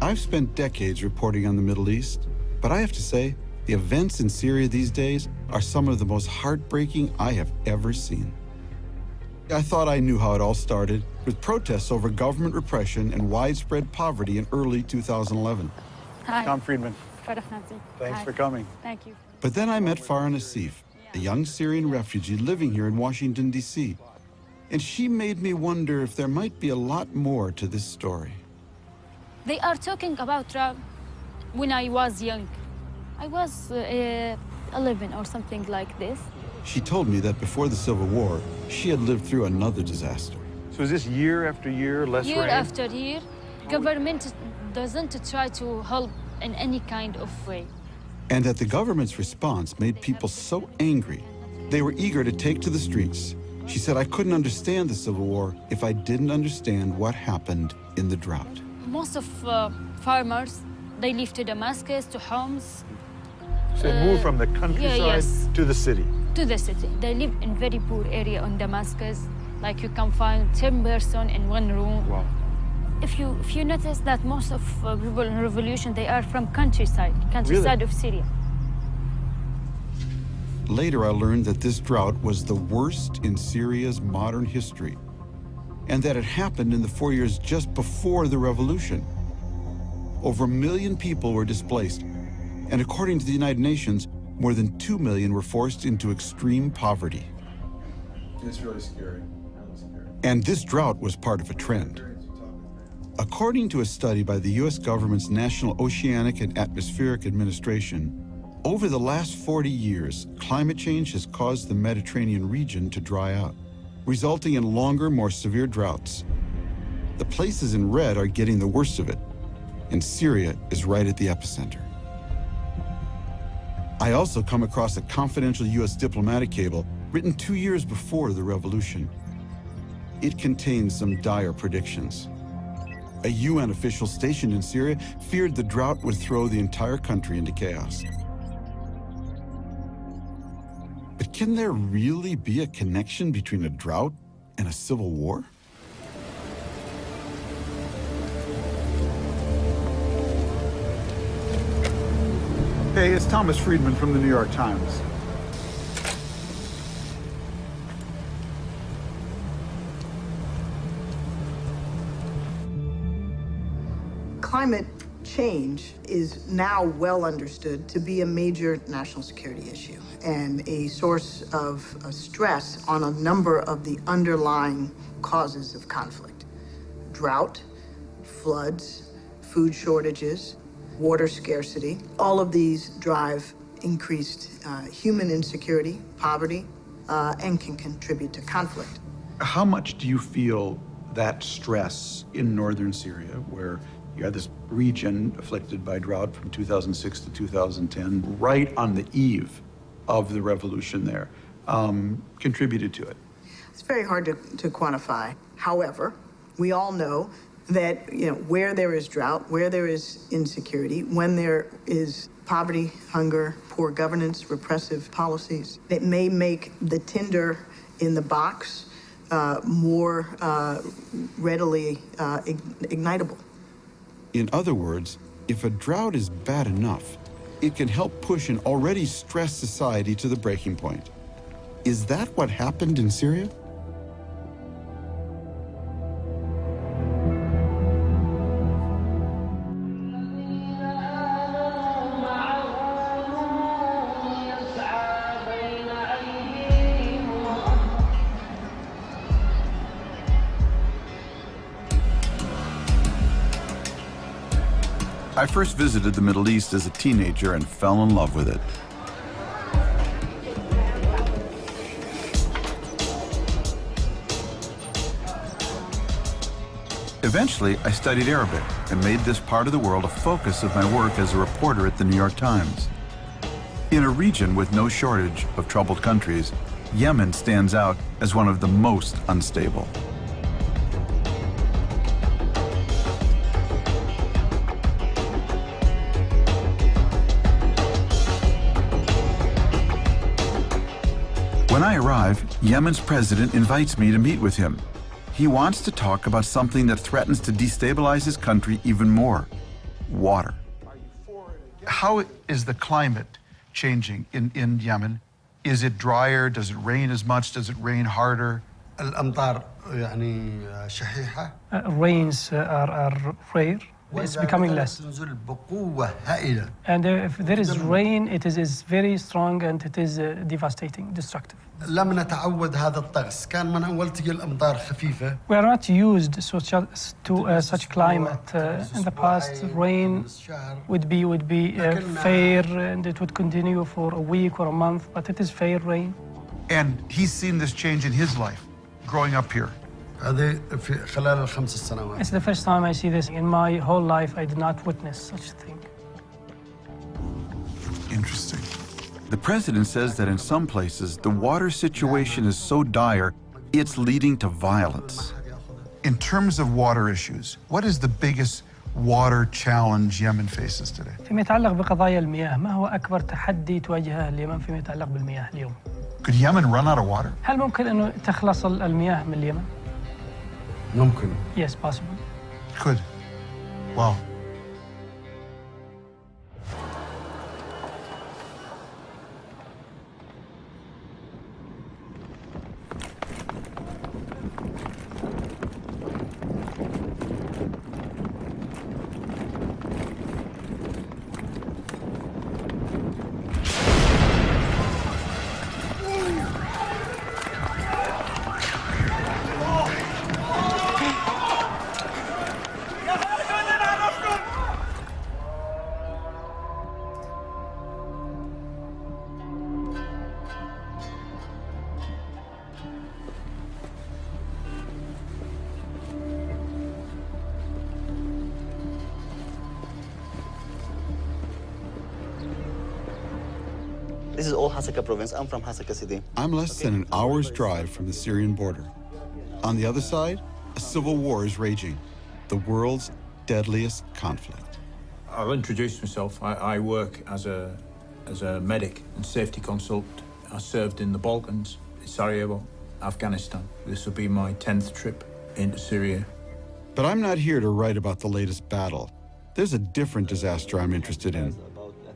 I've spent decades reporting on the Middle East, but I have to say, the events in Syria these days are some of the most heartbreaking I have ever seen. I thought I knew how it all started, with protests over government repression and widespread poverty in early 2011. Hi. Tom Friedman. Thanks for coming. Thank you. But then I met Farah Nassif, a young Syrian refugee living here in Washington, D.C. And she made me wonder if there might be a lot more to this story. They are talking about drought when I was young. I was 11 or something like this. She told me that before the Civil War, she had lived through another disaster. So is this year after year, less rain? Year after year, government doesn't try to help in any kind of way. And that the government's response made people so angry, they were eager to take to the streets. She said, I couldn't understand the Civil War if I didn't understand what happened in the drought. Most of farmers, they live to Damascus, to homes. So they moved from the countryside to the city? To the city. They live in very poor area in Damascus. Like you can find 10 persons in one room. Wow. If you notice that most of people in revolution, they are from countryside Really? of Syria. Later, I learned that this drought was the worst in Syria's modern history, and that it happened in the 4 years just before the revolution. Over 1 million people were displaced, and according to the United Nations, more than 2 million were forced into extreme poverty. It's really scary. And this drought was part of a trend. According to a study by the U.S. government's National Oceanic and Atmospheric Administration, over the last 40 years, climate change has caused the Mediterranean region to dry out, resulting in longer, more severe droughts. The places in red are getting the worst of it, and Syria is right at the epicenter. I also come across a confidential U.S. diplomatic cable written 2 years before the revolution. It contains some dire predictions. A UN official stationed in Syria feared the drought would throw the entire country into chaos. But can there really be a connection between a drought and a civil war? Hey, it's Thomas Friedman from the New York Times. Climate change is now well understood to be a major national security issue and a source of stress on a number of the underlying causes of conflict. Drought, floods, food shortages, water scarcity, all of these drive increased human insecurity, poverty, and can contribute to conflict. How much do you feel that stress in northern Syria, where you had this region afflicted by drought from 2006 to 2010, right on the eve of the revolution there, contributed to it? It's very hard to quantify. However, we all know that where there is drought, where there is insecurity, when there is poverty, hunger, poor governance, repressive policies, it may make the tinder in the box more readily ignitable. In other words, if a drought is bad enough, it can help push an already stressed society to the breaking point. Is that what happened in Syria? I first visited the Middle East as a teenager and fell in love with it. Eventually, I studied Arabic and made this part of the world a focus of my work as a reporter at the New York Times. In a region with no shortage of troubled countries, Yemen stands out as one of the most unstable. When I arrive, Yemen's president invites me to meet with him. He wants to talk about something that threatens to destabilize his country even more: water. How is the climate changing in Yemen? Is it drier? Does it rain as much? Does it rain harder? الأمطار يعني شحيحة. Rains are rare. It's becoming less. تنزل بقوة هائلة. And if there is rain, it is very strong and it is devastating, destructive. لم نتعود هذا الطقس، كان من أول تجي الأمطار خفيفة. We are not used to such climate. In the past, rain would be fair and it would continue for a week or a month, but it is fair rain. And he's seen this change in his life, growing up here. هذه في خلال ال5 سنوات. It's the first time I see this. In my whole life, I did not witness such a thing. Interesting. The president says that in some places, the water situation is so dire, it's leading to violence. In terms of water issues, what is the biggest water challenge Yemen faces today? فيما يتعلق بقضايا المياه، ما هو أكبر تحدي تواجهه اليمن فيما يتعلق بالمياه اليوم؟ Could Yemen run out of water? هل ممكن أنه تخلص المياه من اليمن؟ ممكن. Yes, possible. Could. Wow. This is all Hasaka province. I'm from Hasaka city. I'm less than an hour's drive from the Syrian border. On the other side, a civil war is raging, the world's deadliest conflict. I'll introduce myself. I work as a medic and safety consultant. I served in the Balkans, Sarajevo, Afghanistan. This will be my 10th trip into Syria. But I'm not here to write about the latest battle. There's a different disaster I'm interested in.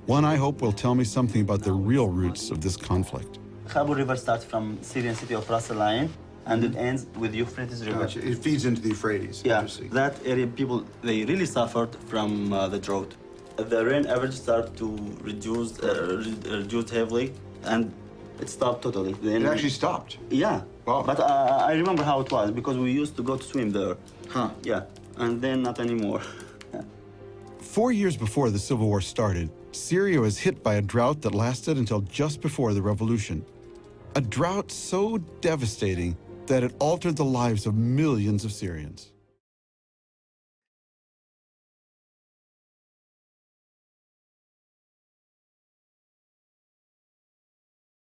One I hope will tell me something about the real roots of this conflict. Khabur River starts from Syrian city of Ras Al Ain, and it ends with Euphrates River. Gotcha. It feeds into the Euphrates. Yeah, that area people, they really suffered from the drought. The rain average started to reduce heavily, and it stopped totally. Then It actually stopped. Yeah. Wow. But I remember how it was, because we used to go to swim there. Huh. Yeah, and then not anymore. 4 years before the civil war started, Syria was hit by a drought that lasted until just before the revolution. A drought so devastating that it altered the lives of millions of Syrians.